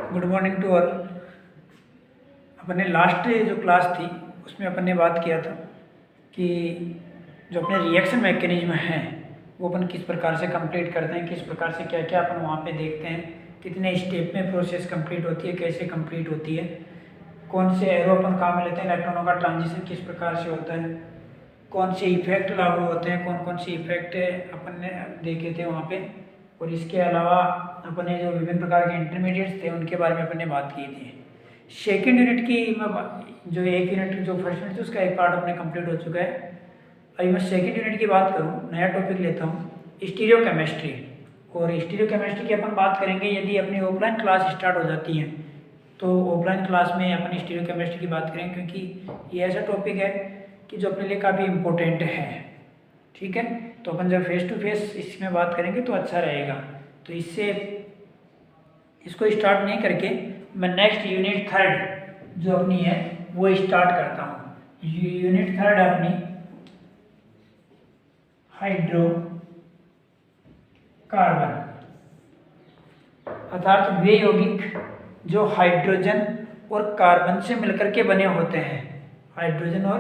Good morning to all. अपने last जो class थी उसमें अपन ने बात किया था कि जो अपने रिएक्शन मैकेनिज्म हैं वो अपन किस प्रकार से कंप्लीट करते हैं, किस प्रकार से क्या क्या अपन वहाँ पे देखते हैं, कितने स्टेप में प्रोसेस कंप्लीट होती है, कैसे कंप्लीट होती है, कौन से एरो अपन काम में लेते हैं, इलेक्ट्रॉनों का ट्रांजिशन किस प्रकार से होता है, कौन से इफेक्ट लागू होते हैं, कौन कौन से इफेक्ट अपन ने देखे थे वहाँ पे। और इसके अलावा अपने जो विभिन्न प्रकार के इंटरमीडिएट्स थे उनके बारे में अपन ने बात की थी। सेकेंड यूनिट की जो एक यूनिट जो फर्स्ट यूनिट थी उसका एक पार्ट अपने कंप्लीट हो चुका है। अभी मैं सेकेंड यूनिट की बात करूँ, नया टॉपिक लेता हूँ, स्टीरियो केमिस्ट्री। और स्टीरियो केमिस्ट्री की अपन बात करेंगे यदि अपनी ऑफलाइन क्लास स्टार्ट हो जाती है तो ऑफलाइन क्लास में अपन स्टीरियो केमिस्ट्री की बात करेंगे, क्योंकि ये ऐसा टॉपिक है कि जो अपने लिए काफ़ी इम्पोर्टेंट है। ठीक है, तो अपन जब फेस टू फेस इसमें बात करेंगे तो अच्छा रहेगा। तो इससे इसको स्टार्ट नहीं करके मैं नेक्स्ट यूनिट थर्ड जो अपनी है वो स्टार्ट करता हूँ। यूनिट थर्ड अपनी हाइड्रोकार्बन, अर्थात वे यौगिक जो हाइड्रोजन और कार्बन से मिलकर के बने होते हैं। हाइड्रोजन और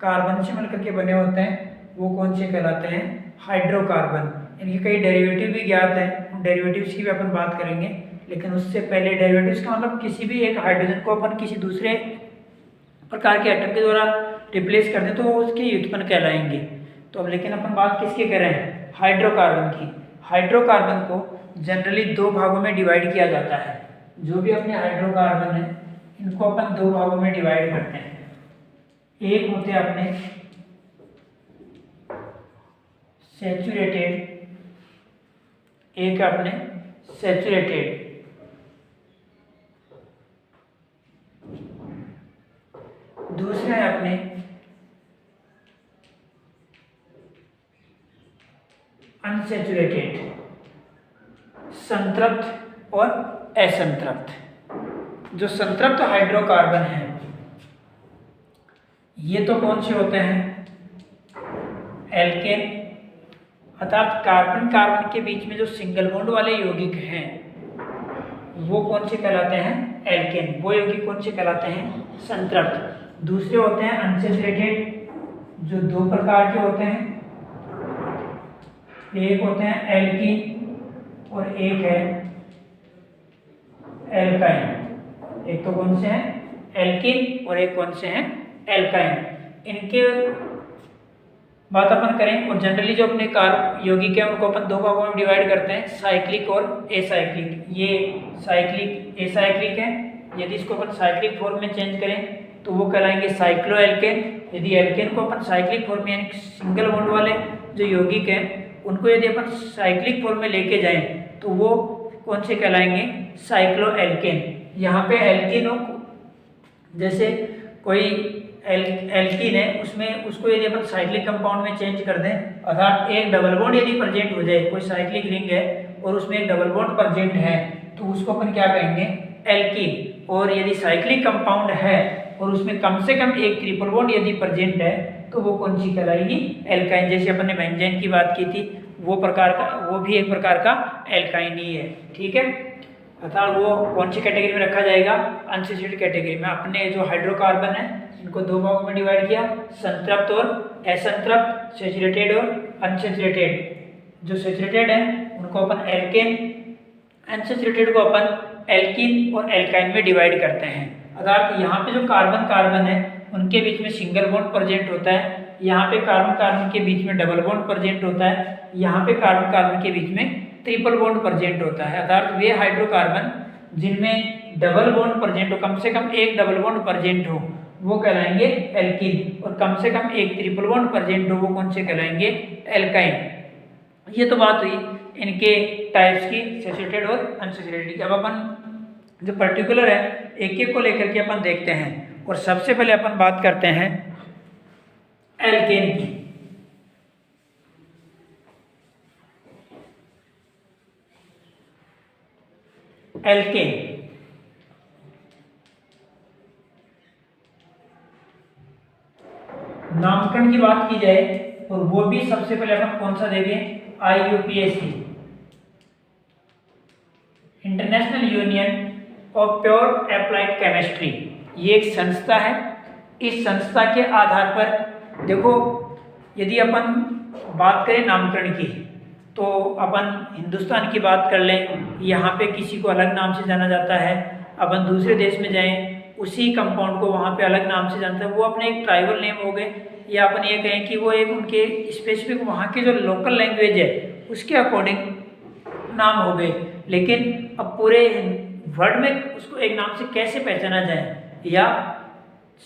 कार्बन से मिलकर के बने होते हैं वो कौन से कहलाते हैं? हाइड्रोकार्बन। इनके कई डेरिवेटिव भी ज्ञात हैं, उन डेरिवेटिव्स की भी अपन बात करेंगे, लेकिन उससे पहले डेरिवेटिव्स का मतलब किसी भी एक हाइड्रोजन को अपन किसी दूसरे प्रकार के एटम के द्वारा रिप्लेस कर दें तो वो उसके व्युत्पन्न कहलाएंगे। तो अब लेकिन अपन बात किसकी कर रहे हैं? हाइड्रोकार्बन की। हाइड्रोकार्बन को जनरली दो भागों में डिवाइड किया जाता है। जो भी अपने हाइड्रोकार्बन है इनको अपन दो भागों में डिवाइड करते हैं। एक होते हैं अपने सैचुरेटेड, एक अपने सैचुरेटेड। दूसरे है अपने अनसैचुरेटेड, संतृप्त और असंतृप्त। जो संतृप्त हाइड्रोकार्बन है ये तो कौन से होते हैं? एल्केन, अर्थात कार्बन कार्बन के बीच में जो सिंगल बॉन्ड वाले यौगिक हैं वो कौन से कहलाते हैं? एल्केन। वो यौगिक कौन से कहलाते हैं? संतृप्त। दूसरे होते हैं अनसैचुरेटेड, जो दो प्रकार के होते हैं, एक होते हैं एल्कीन और एक है एल्काइन। एक तो कौन से हैं? एल्कीन और एक कौन से हैं? एल्काइन। इनके बात अपन करें और जनरली जो अपने कार्ब यौगिक है उनको अपन दो भागों में डिवाइड करते हैं, साइक्लिक और एसाइक्लिक। ये साइक्लिक एसाइक्लिक है, यदि इसको अपन साइक्लिक फॉर्म में चेंज करें तो वो कहलाएंगे साइक्लो एल्केन। यदि एल्केन को अपन साइक्लिक फॉर्म में यानी सिंगल बॉन्ड वाले जो यौगिक हैं उनको यदि अपन साइक्लिक फॉर्म में लेके जाएं तो वो कौन से कहलाएंगे? Cyclo alkane. यहाँ पे एल्कीनों जैसे कोई एल्कीन है उसमें उसको यदि अपन साइक्लिक कंपाउंड में चेंज कर दें, अर्थात एक डबल बॉन्ड यदि प्रेजेंट हो जाए, कोई साइक्लिक रिंग है और उसमें एक डबल बॉन्ड प्रेजेंट है तो उसको अपन क्या कहेंगे? एल्कीन। और यदि साइक्लिक कंपाउंड है और उसमें कम से कम एक ट्रिपल बॉन्ड यदि प्रेजेंट है तो वो कौन सी कहलाएगी? एल्काइन। जैसे अपन ने बेंजीन की बात की थी वो भी एक प्रकार का एल्काइन ही है। ठीक है, अर्थात वो कौन सी कैटेगरी में रखा जाएगा? अनसैचुरेटेड कैटेगरी में। अपने जो हाइड्रोकार्बन है इनको दो भागों में डिवाइड किया, संतृप्त और असंतृप्त, सैचुरेटेड और अनसैचुरेटेड। जो सैचुरेटेड है उनको अपन एल्केन, अनसैचुरेटेड को अपन एल्कीन और एल्काइन में डिवाइड करते हैं। अर्थात यहाँ पे जो कार्बन कार्बन है उनके बीच में सिंगल बॉन्ड प्रेजेंट होता है, यहाँ पे कार्बन कार्बन के बीच में डबल बॉन्ड प्रेजेंट होता है, यहाँ पे कार्बन कार्बन के बीच में ट्रिपल बॉन्ड प्रेजेंट होता है। अर्थात वे हाइड्रोकार्बन जिनमें डबल बॉन्ड प्रेजेंट हो, कम से कम एक डबल बॉन्ड प्रेजेंट हो, वो कहलाएंगे एल्कीन, और कम से कम एक ट्रिपल बॉन्ड प्रेजेंट हो वो कौन से कहलाएंगे? एल्काइन। ये तो बात हुई इनके टाइप्स की, सैचुरेटेड और अनसैचुरेटेड की। अब अपन जो पर्टिकुलर है एक एक को लेकर के अपन देखते हैं और सबसे पहले अपन बात करते हैं एल्केन की। एल्केन नामकरण की बात की जाए और वो भी सबसे पहले अपन कौन सा देंगे? IUPAC, international union of pure applied chemistry, ये एक संस्था है। इस संस्था के आधार पर देखो, यदि अपन बात करें नामकरण की, तो अपन हिंदुस्तान की बात कर लें, यहाँ पे किसी को अलग नाम से जाना जाता है। अपन दूसरे देश में जाएं, उसी कंपाउंड को वहाँ पे अलग नाम से जानते हैं, वो अपने एक ट्राइबल नेम हो गए, या अपन ये कहें कि वो एक उनके स्पेसिफिक वहाँ के जो लोकल लैंग्वेज है उसके अकॉर्डिंग नाम हो गए। लेकिन अब पूरे वर्ल्ड में उसको एक नाम से कैसे पहचाना जाए, या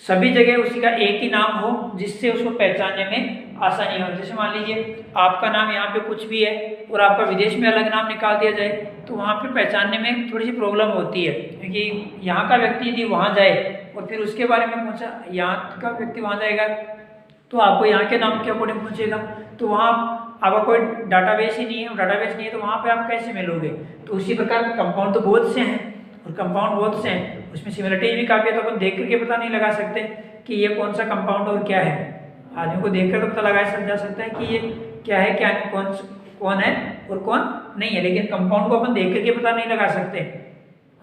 सभी जगह उसी का एक ही नाम हो जिससे उसको पहचानने में आसानी हो। जैसे मान लीजिए आपका नाम यहाँ पे कुछ भी है और आपका विदेश में अलग नाम निकाल दिया जाए, तो वहाँ पे पहचानने में थोड़ी सी प्रॉब्लम होती है, क्योंकि यहाँ का व्यक्ति यदि वहाँ जाए और फिर उसके बारे में पूछा, यहाँ का व्यक्ति वहाँ जाएगा तो आपको यहाँ के नाम के अकॉर्डिंग पूछेगा, तो वहाँ आपका कोई डाटाबेस ही नहीं है, डाटाबेस नहीं है तो वहाँ पे आप कैसे मिलोगे। तो उसी प्रकार कंपाउंड तो बहुत से हैं, और कंपाउंड बहुत से हैं, उसमें सिमिलरिटीज भी काफ़ी है, तो अपन देख करके पता नहीं लगा सकते कि ये कौन सा कंपाउंड और क्या है। आदमी को देखकर तो पता लगा जा सकता है कि ये क्या है, क्या कौन है और कौन नहीं है, लेकिन कंपाउंड को अपन देख करके पता नहीं लगा सकते।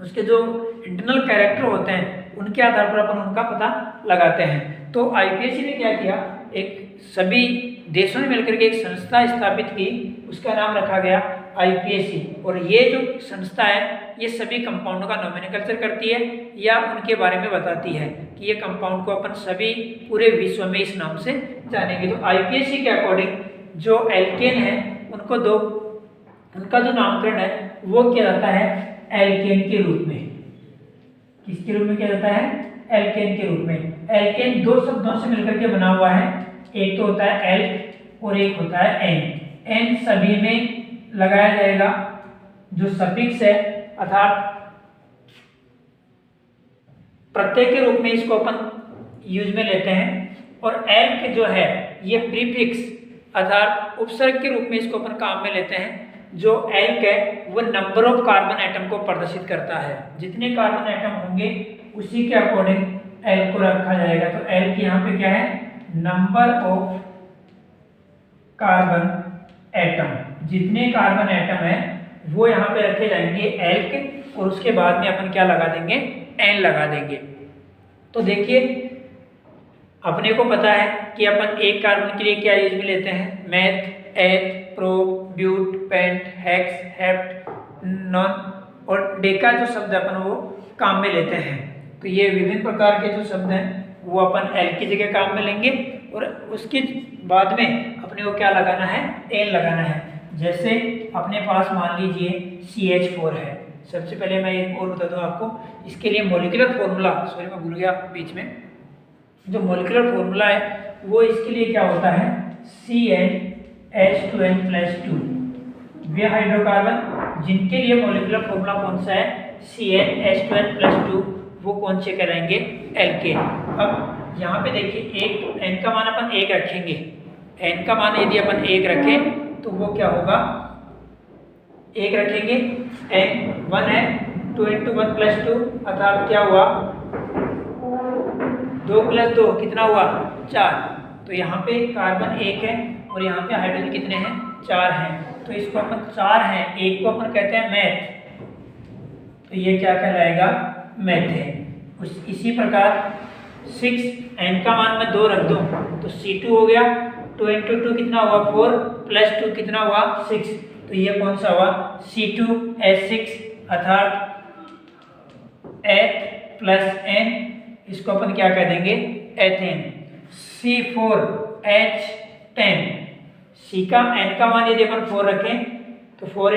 उसके जो इंटरनल कैरेक्टर होते हैं उनके आधार पर अपन उनका पता लगाते हैं। तो आईपीएससी ने क्या किया, एक सभी देशों ने मिलकर के एक संस्था स्थापित की, उसका नाम रखा गया आईपीएससी। और ये जो संस्था है ये सभी कंपाउंड का नोमेनक्लेचर करती है या उनके बारे में बताती है कि ये कंपाउंड को अपन सभी पूरे विश्व में इस नाम से जानेंगे। तो आईपीएससी के अकॉर्डिंग जो एल्केन है उनका जो नामकरण है वो किया जाता है एल्केन के रूप में। किसके रूप में किया जाता है? एल्केन के रूप में। एल्केन दो शब्दों से मिलकर के बना हुआ है, एक तो होता है एल्क और एक होता है एन। एन सभी में लगाया जाएगा, जो सफिक्स है अर्थात प्रत्यय के रूप में इसको अपन यूज में लेते हैं। और एल्क जो है ये प्रीफिक्स अर्थात उपसर्ग के रूप में इसको अपन काम में लेते हैं। जो एल्क है वो नंबर ऑफ कार्बन एटम को प्रदर्शित करता है, जितने कार्बन एटम होंगे उसी के अकॉर्डिंग एल्क को रखा जाएगा। तो एल्क यहाँ पे क्या है? नंबर ऑफ कार्बन एटम, जितने कार्बन एटम है वो यहाँ पे रखे जाएंगे एल्क, और उसके बाद में अपन क्या लगा देंगे? एन लगा देंगे। तो देखिए अपने को पता है कि अपन एक कार्बन के लिए क्या यूज में लेते हैं? Meth, eth, pro, but, pent, hex, hept, non और डेका जो शब्द अपन वो काम में लेते हैं। तो ये विभिन्न प्रकार के जो शब्द हैं वो अपन एल की जगह काम में लेंगे, और उसके बाद में अपने को क्या लगाना है? एन लगाना है। जैसे अपने पास मान लीजिए CH4 है। सबसे पहले मैं एक और बता दूं आपको, इसके लिए मॉलिक्यूलर फॉर्मूला, सॉरी मैं भूल गया बीच में, जो मॉलिक्यूलर फॉर्मूला है वो इसके लिए क्या होता है? CnH2n+2। वे हाइड्रोकार्बन जिनके लिए मॉलिक्यूलर फॉर्मूला कौन सा है? CnH2n+2, वो कौन से कराएंगे? एल्केन। अब यहाँ पे देखिए एक n का मान अपन 1 रखेंगे। n का मान यदि अपन 1 रखें तो वो क्या होगा? 1 रखेंगे, n 1 है, 2 × 1 + 2 अर्थात क्या हुआ? 2 + 2 कितना हुआ? 4। तो यहाँ पे कार्बन 1 है और यहाँ पे हाइड्रोजन कितने हैं? 4 हैं। तो इसको अपन 4 हैं, एक को अपन कहते हैं मैथ, तो ये क्या कहलाएगा? मैथेन। इसी प्रकार 6, n का मान मैं 2 रख दूं तो C2 हो गया। 2 × 2 कितना हुआ? 4 + 2 कितना हुआ? 6। तो ये कौन सा हुआ? C2H6 अर्थात H + N, इसको अपन क्या कह देंगे? एथेन। C4H10, C का n का मान यदि अपन 4 रखें तो 4 ×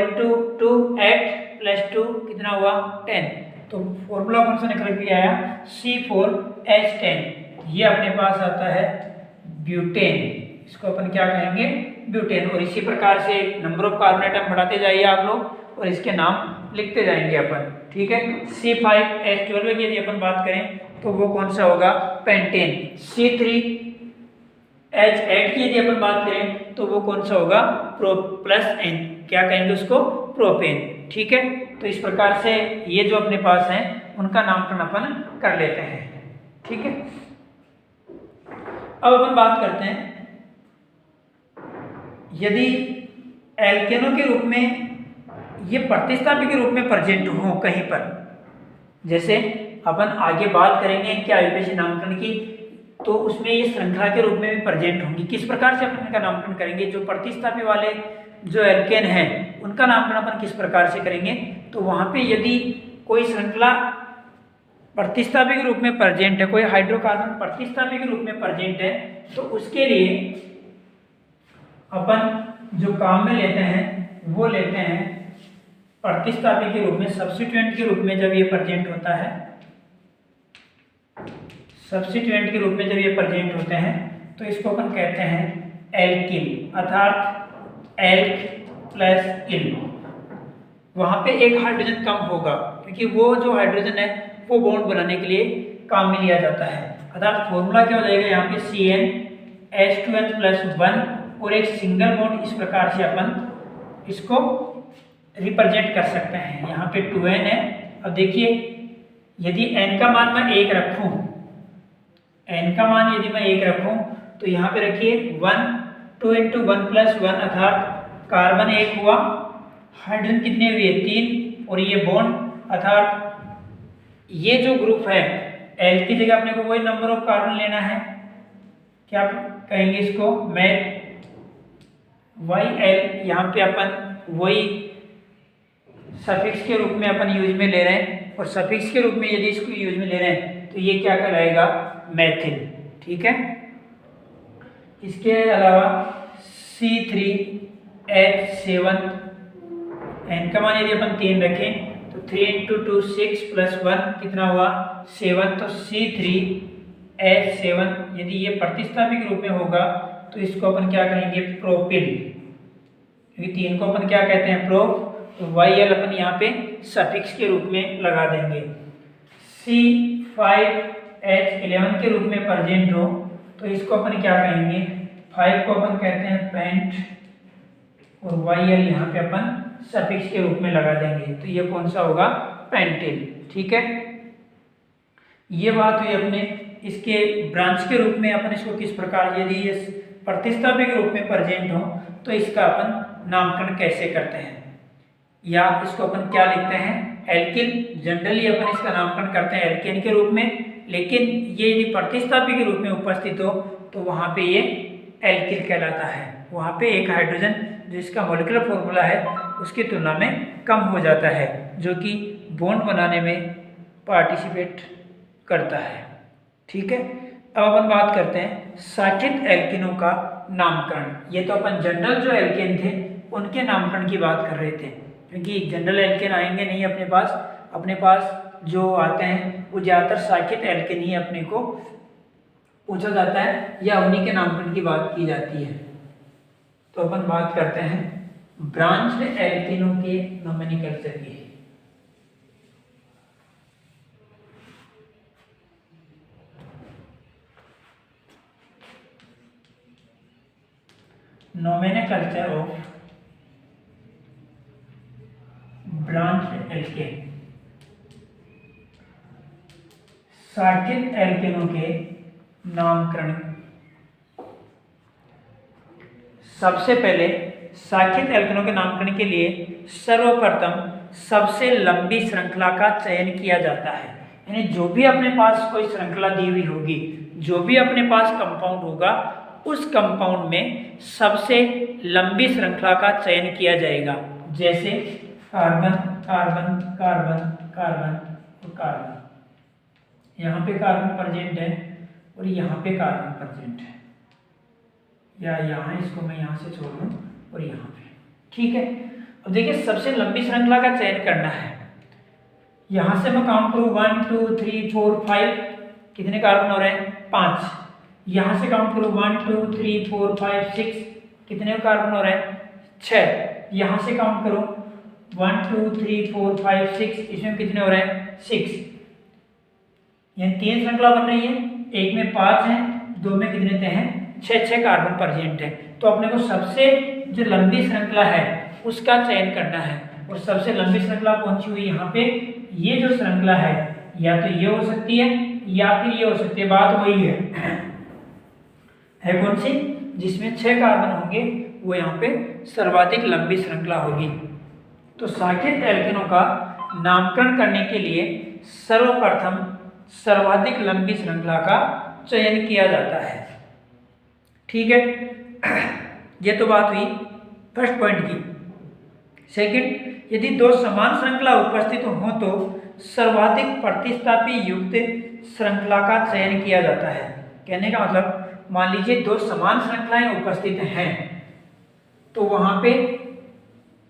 2 8 + 2 कितना हुआ? 10। तो फॉर्मूला कौन सा निकल के आया? C4H10। ये अपने पास आता है ब्यूटेन, इसको अपन क्या कहेंगे? ब्यूटेन। और इसी प्रकार से नंबर ऑफ कार्बन एटम बढ़ाते जाइए आप लोग और इसके नाम लिखते जाएंगे अपन, ठीक है। C5H12 की यदि अपन बात करें तो वो कौन सा होगा? पेंटेन। C3H8 की यदि अपन बात करें तो वो कौन सा होगा? प्रो + N, क्या कहेंगे उसको? प्रोपेन, ठीक है। तो इस प्रकार से ये जो अपने पास हैं उनका नामकरण अपन कर लेते हैं, ठीक है। अब अपन बात करते हैं, यदि एल्केनों के रूप में ये प्रतिस्थापी के रूप में प्रेजेंट हो कहीं पर, जैसे अपन आगे बात करेंगे क्या आयुपेशी नामकरण की, तो उसमें ये श्रृंखला के रूप में भी प्रेजेंट होंगी। किस प्रकार से अपन इनका नामकरण करेंगे, जो प्रतिस्थापी वाले जो एल्केन हैं उनका नामकरण अपन किस प्रकार से करेंगे, तो वहां पे यदि कोई श्रृंखला प्रतिस्थापी के रूप में प्रेजेंट है, कोई हाइड्रोकार्बन प्रतिस्थापी के रूप में प्रेजेंट है, तो उसके लिए अपन जो काम में लेते हैं वो लेते हैं प्रतिस्थापी के रूप में, सब्स्टिट्यूएंट के रूप में जब ये प्रेजेंट होता है, सब्स्टिट्यूएंट के रूप में जब ये प्रेजेंट होते हैं तो इसको अपन कहते हैं एल्किल, अर्थात एल्क प्लस इल। वहां पे एक हाइड्रोजन कम होगा क्योंकि वो जो हाइड्रोजन है वो बॉन्ड बनाने के लिए काम में लिया जाता है, अर्थात फॉर्मूला क्या हो जाएगा यहाँ पे CnH2n+1 और एक सिंगल बॉन्ड। इस प्रकार से अपन इसको रिप्रेजेंट कर सकते हैं। यहाँ पे 2n है। अब देखिए यदि n का मान मैं 1 रखूं, n का मान यदि मैं 1 रखूं तो यहाँ पे रखिए 1, 2 × 1+1 अर्थात कार्बन 1 हुआ, हाइड्रोजन कितने हुए 3, और ये बॉन्ड अर्थात ये जो ग्रुप है L की जगह अपने को वही नंबर ऑफ कार्बन लेना है, क्या कहेंगे इसको मैथ YL। यहाँ पे अपन वही सफिक्स के रूप में अपन यूज में ले रहे हैं, और सफिक्स के रूप में यदि इसको यूज में ले रहे हैं तो ये क्या कहलाएगा मैथिल, ठीक है। इसके अलावा C3H7, n का मान यदि अपन 3 रखें तो 3 × 2 6 + 1 कितना हुआ 7, तो C3H7 यदि ये प्रतिस्थापी के रूप में होगा तो इसको अपन क्या कहेंगे प्रोपिल, क्योंकि 3 को अपन क्या कहते हैं प्रोप, तो YL अपन यहाँ पे सफिक्स के रूप में लगा देंगे। C5H11 के रूप में प्रेजेंट हो तो इसको अपन क्या कहेंगे, 5 को अपन कहते हैं पेंट, और YL यहाँ पे अपन सफिक्स के रूप में लगा देंगे, तो ये कौन सा होगा पेंटिल, ठीक है। ये बात हुई अपने इसके ब्रांच के रूप में अपन इसको किस प्रकार, यदि ये प्रतिस्थापी के रूप में प्रेजेंट हो तो इसका अपन नामकरण कैसे करते हैं, या इसको अपन क्या लिखते हैं एल्किन। जनरली अपन इसका नामकरण करते हैं एल्केन के रूप में, लेकिन ये यदि प्रतिस्थापी के रूप में उपस्थित हो तो वहाँ पे ये एल्किल कहलाता है। वहाँ पे एक हाइड्रोजन जो इसका मॉलिक्यूलर फॉर्मूला है उसकी तुलना में कम हो जाता है, जो कि बॉन्ड बनाने में पार्टिसिपेट करता है, ठीक है। अब अपन बात करते हैं साकित एल्किनों का नामकरण। ये तो अपन जनरल जो एल्केन थे उनके नामकरण की बात कर रहे थे, क्योंकि जनरल एल्केन आएंगे नहीं अपने पास जो आते हैं वो ज़्यादातर साकित एल्केन ही अपने को पूछा जाता है या उन्हीं के नामकरण की बात की जाती है। तो अपन बात करते हैं ब्रांच्ड एल्केनों के नोमेनक्लेचर की। Nomenclature of branched alkane. साकित एल्केनों के नामकरण। सबसे पहले साकित एल्केनों के नामकरण के लिए सर्वप्रथम सबसे लंबी श्रृंखला का चयन किया जाता है, यानी जो भी अपने पास कोई श्रृंखला दी हुई होगी, जो भी अपने पास कंपाउंड होगा, उस कंपाउंड में सबसे लंबी श्रृंखला का चयन किया जाएगा। जैसे कार्बन कार्बन कार्बन कार्बन और कार्बन, यहाँ पे कार्बन प्रेजेंट है और यहाँ पे कार्बन प्रेजेंट है, या यहाँ इसको मैं यहाँ से छोड़ दूँ और यहाँ पे, ठीक है। अब देखिए सबसे लंबी श्रृंखला का चयन करना है। यहाँ से मैं काउंट करूँ 1 2 3 4 5, कितने कार्बन हो रहे हैं 5। यहाँ से काउंट करूँ 1 2 3 4 5 6, कितने कार्बन हो रहे हैं 6। यहाँ से काउंट करूँ 1 2 3 4 5 6, इसमें कितने हो रहे हैं 6। यानी 3 श्रृंखला बन रही है, एक में 5 है, 2 में कितने हैं 6 कार्बन प्रेजेंट है। तो अपने को सबसे जो लंबी श्रृंखला है उसका चयन करना है, और सबसे लंबी श्रृंखला पहुंची हुई यहाँ पे, ये जो श्रृंखला है या तो ये हो सकती है या फिर ये हो सकती है, बात वही है कौन सी, जिसमें 6 कार्बन होंगे वो यहाँ पे सर्वाधिक लंबी श्रृंखला होगी। तो साकित एल्केनों का नामकरण करने के लिए सर्वप्रथम सर्वाधिक लंबी श्रृंखला का चयन किया जाता है। ठीक है, ये तो बात हुई फर्स्ट पॉइंट की। सेकंड, यदि दो समान श्रृंखला उपस्थित हो तो सर्वाधिक प्रतिस्थापी युक्त श्रृंखला का चयन किया जाता है। कहने का मतलब, मान लीजिए दो समान श्रृंखलाएं उपस्थित हैं, तो वहां पे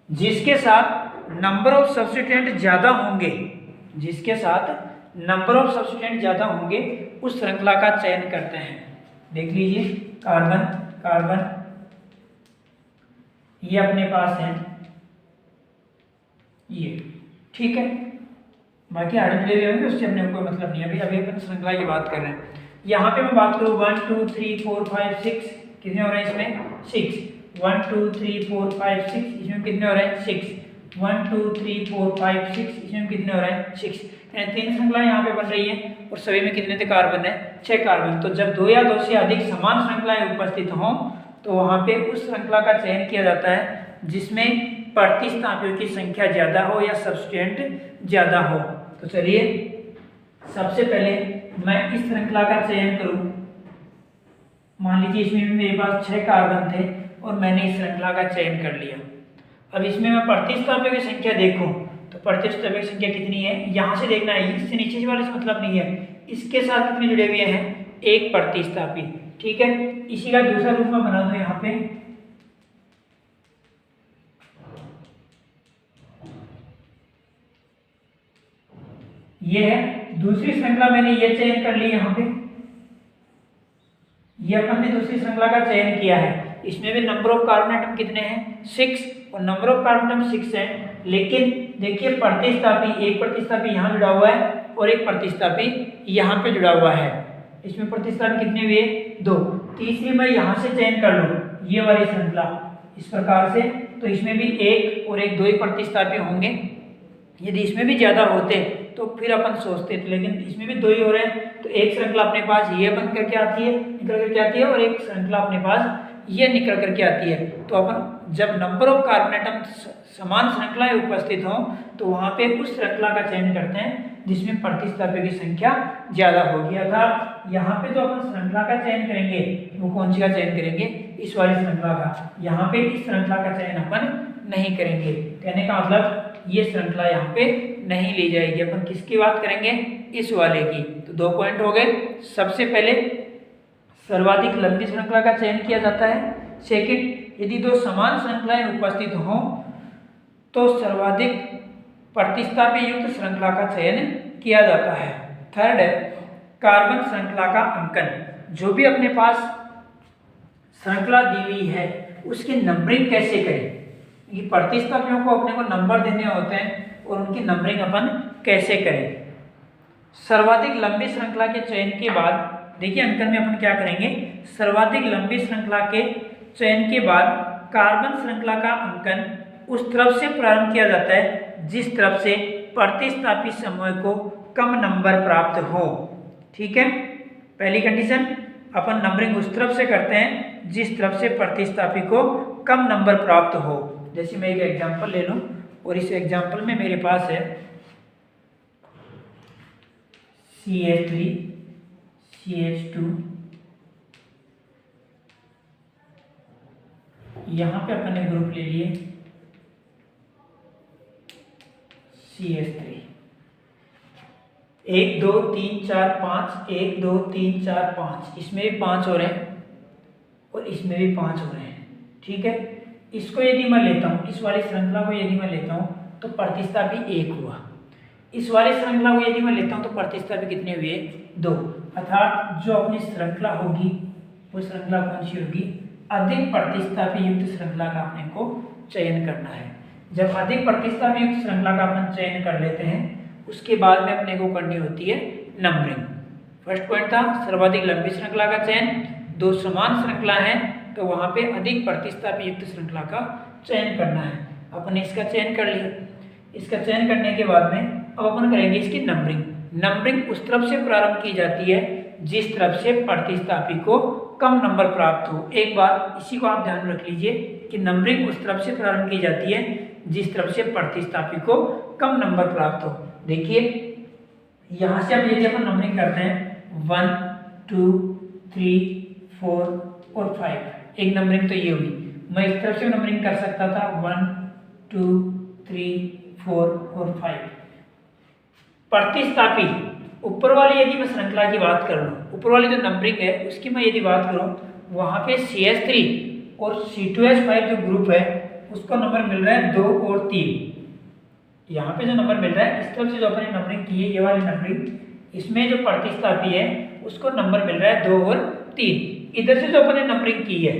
जिसके साथ नंबर ऑफ सब्स्टिट्यूएंट ज्यादा होंगे, जिसके साथ नंबर ऑफ सब्स्टिट्यूएंट ज्यादा होंगे, उस श्रृंखला का चयन करते हैं। देख लीजिए, कार्बन कार्बन ये अपने पास है, ये ठीक है, बाकी आगे जुड़े हुए होंगे, उससे अपने कोई मतलब नहीं है। अभी अपन श्रृंखला की बात कर रहे हैं। यहाँ पे मैं बात करूँ 1 2 3 4 5 6, कितने हो रहे हैं इसमें? 6। 1 2 3 4 5 6, इसमें कितने हो रहे हैं? 6। 1 2 3 4 5 6, इसमें कितने हो रहे हैं? 6। यानी 3 श्रृंखला यहाँ पे बन रही है और सभी में कितने थे कार्बन है? 6 कार्बन। तो जब 2 या 2 से अधिक समान श्रृंखलाएं उपस्थित हों तो वहाँ पे उस श्रृंखला का चयन किया जाता है जिसमें प्रतिस्थापियों की संख्या ज्यादा हो या सब्स्टिट्यूएंट ज्यादा हो। तो चलिए सबसे पहले मैं इस श्रृंखला का चयन करूं। मान लीजिए इसमें मेरे पास 6 कार्बन थे और मैंने इस श्रृंखला का चयन कर लिया। अब इसमें मैं प्रतिस्थापियों की संख्या देखूं तो प्रतिस्थापियों की संख्या कितनी है यहाँ से देखना है, इससे नीचे वाले से मतलब नहीं है। इसके साथ कितने जुड़े हुए हैं? एक प्रतिस्थापी। ठीक है, इसी का दूसरा रूप में बना दो यहाँ पे। ये है दूसरी श्रृंखला, मैंने ये चयन कर ली यहाँ पे, ये अपन ने दूसरी श्रृंखला का चयन किया है। इसमें भी नंबर ऑफ कार्बन एटम कितने हैं? 6, और नंबर ऑफ कार्बन एटम 6 है। लेकिन देखिए प्रतिस्थापी, एक प्रतिस्थापी यहाँ जुड़ा हुआ है और एक प्रतिस्थापी यहाँ पे जुड़ा हुआ है। इसमें प्रतिस्थापी कितने हुए? 2। तीसरी मैं यहाँ से चयन कर लूँ, ये वाली श्रृंखला इस प्रकार से, तो इसमें भी एक और एक 2 ही प्रतिस्थापी होंगे। यदि इसमें भी ज्यादा होते तो फिर अपन सोचते थे, लेकिन इसमें भी 2 ही हो रहे हैं। तो एक श्रृंखला अपने पास ये बन करके आती है, निकल करके आती है, और एक श्रृंखला अपने पास ये निकल करके आती है। तो अपन जब नंबर ऑफ कार्बन एटम समान श्रृंखलाएं उपस्थित हों तो वहां पे उस श्रृंखला का चयन करते हैं जिसमें प्रतिस्थापियों की संख्या ज्यादा होगी। अर्थात यहाँ पे जो अपन श्रृंखला का चयन करेंगे वो कौन सी का चयन करेंगे? इस वाली श्रृंखला का। यहाँ पे इस श्रृंखला का चयन अपन नहीं करेंगे। कहने का मतलब ये श्रृंखला यहाँ पे नहीं ली जाएगी। अपन किसकी बात करेंगे? इस वाले की। तो 2 पॉइंट हो गए। सबसे पहले सर्वाधिक लंबी श्रृंखला का चयन किया जाता है। सेकंड, यदि 2 समान श्रृंखलाएं उपस्थित हों तो सर्वाधिक प्रतिस्थापी युक्त श्रृंखला का चयन किया जाता है। थर्ड है कार्बन श्रृंखला का अंकन। जो भी अपने पास श्रृंखला दी हुई है उसकी नंबरिंग कैसे करें? ये प्रतिस्थापियों को अपने को नंबर देने होते हैं और उनकी नंबरिंग अपन कैसे करें? सर्वाधिक लंबी श्रृंखला के चयन के बाद देखिए अंकन में अपन क्या करेंगे? सर्वाधिक लंबी श्रृंखला के चयन के बाद कार्बन श्रृंखला का अंकन उस तरफ से प्रारंभ किया जाता है जिस तरफ से प्रतिस्थापी समूह को कम नंबर प्राप्त हो। ठीक है, पहली कंडीशन, अपन नंबरिंग उस तरफ से करते हैं जिस तरफ से प्रतिस्थापी को कम नंबर प्राप्त हो। जैसे मैं एक एग्जांपल ले लूं और इस एग्जांपल में मेरे पास है CH3 CH2, यहाँ पे अपन ने ग्रुप ले लिए CH3। 1 2 3 4 5, 1 2 3 4 5, इसमें भी 5 हो रहे हैं और इसमें भी 5 हो रहे हैं। ठीक है, इसको यदि मैं लेता हूँ, इस वाली श्रृंखला को यदि मैं लेता हूँ तो प्रतिस्थापी 1 हुआ। इस वाली श्रृंखला को यदि मैं लेता हूँ तो प्रतिस्थापी कितने हुए? 2। अर्थात जो अपनी श्रृंखला होगी वो श्रृंखला कौन सी होगी? अधिक प्रतिस्थापी युक्त श्रृंखला का अपने को चयन करना है। जब अधिक प्रतिस्थापी युक्त श्रृंखला का अपन चयन कर लेते हैं उसके बाद में अपने को करनी होती है नंबरिंग। फर्स्ट पॉइंट था सर्वाधिक लंबी श्रृंखला का चयन। 2 समान श्रृंखला है तो वहां पे अधिक प्रतिस्थापी युक्त श्रृंखला का चयन करना है। अपन इसका चयन कर लिया। इसका चयन करने के बाद में अब अपन करेंगे इसकी नंबरिंग। नंबरिंग उस तरफ से प्रारंभ की जाती है जिस तरफ से प्रतिस्थापी को कम नंबर प्राप्त हो। एक बार इसी को आप ध्यान में रख लीजिए कि नंबरिंग उस तरफ से प्रारंभ की जाती है जिस तरफ से प्रतिस्थापी को कम नंबर प्राप्त हो। देखिए यहाँ से अब यदि अपन नंबरिंग करते हैं 1 2 3 4 और 5, एक नंबरिंग तो ये हुई। मैं इस तरफ से नंबरिंग कर सकता था 1 2 3 4 और 5। प्रतिस्थापी ऊपर वाली यदि मैं श्रृंखला की बात करूँ, ऊपर वाली जो नंबरिंग है उसकी मैं यदि बात करूँ, वहाँ पे CH3 और C2H5 जो ग्रुप है उसको नंबर मिल रहा है 2 और 3। यहाँ पे जो नंबर मिल रहा है इस तरफ से जो अपने नंबरिंग की है, ये वाली नंबरिंग, इसमें जो प्रतिस्थापी है उसको नंबर मिल रहा है 2 और 3। इधर से जो अपने नंबरिंग की है,